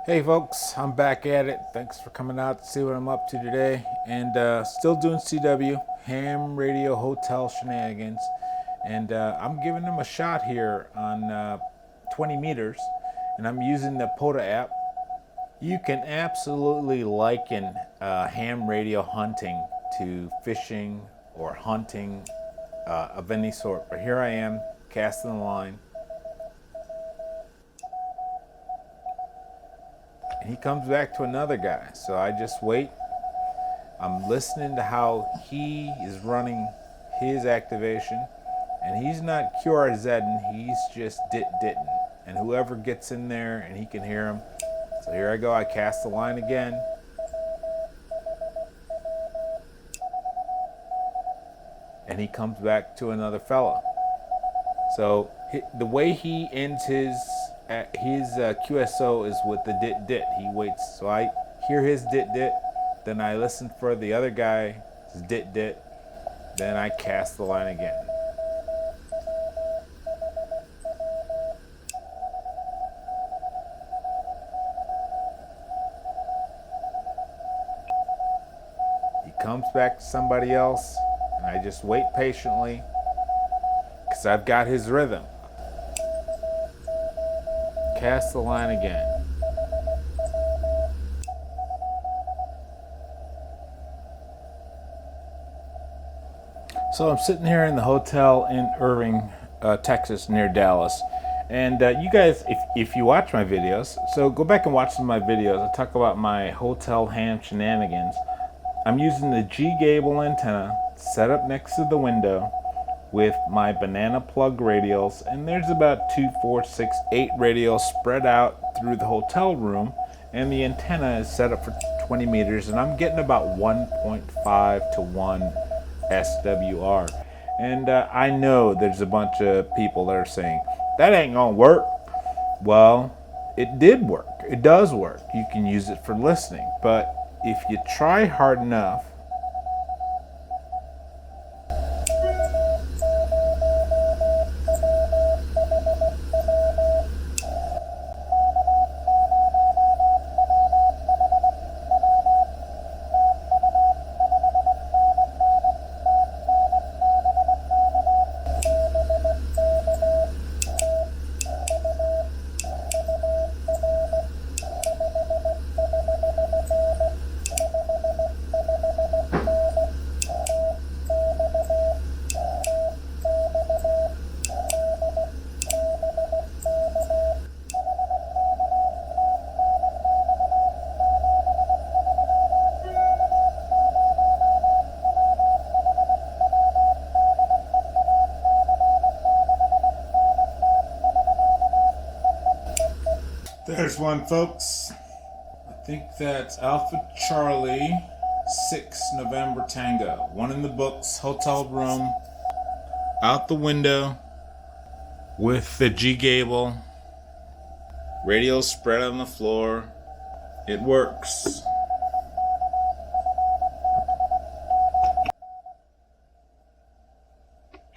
Hey folks, I'm back at it. Thanks for coming out to see what I'm up to today. And still doing CW, ham radio hotel shenanigans. And I'm giving them a shot here on 20 meters. And I'm using the POTA app. You can absolutely liken ham radio hunting to fishing or hunting of any sort. But here I am, casting the line. And he comes back to another guy. So I just wait. I'm listening to how he is running his activation. And he's not QRZing, he's just ditting. And whoever gets in there and he can hear him. So here I go, I cast the line again. And he comes back to another fella. So the way he ends his QSO is with the dit. He waits. So I hear his dit. Then I listen for the other guy's dit. Then I cast the line again. He comes back to somebody else, and I just wait patiently because I've got his rhythm. Cast the line again. So I'm sitting here in the hotel in Irving, Texas, near Dallas. And you guys, if you watch my videos, so go back and watch some of my videos. I talk about my hotel ham shenanigans. I'm using the Gabil antenna set up next to the window with my banana plug radials, and there's about 2, 4, 6, 8 radials spread out through the hotel room, and the antenna is set up for 20 meters, and I'm getting about 1.5 to 1 SWR. And I know there's a bunch of people that are saying, that ain't gonna work. Well, it did work. It does work. You can use it for listening, but if you try hard enough, there's one, folks. I think that's Alpha Charlie 6 November Tango. One in the books, hotel room, out the window with the Gabil. Radio spread on the floor. It works.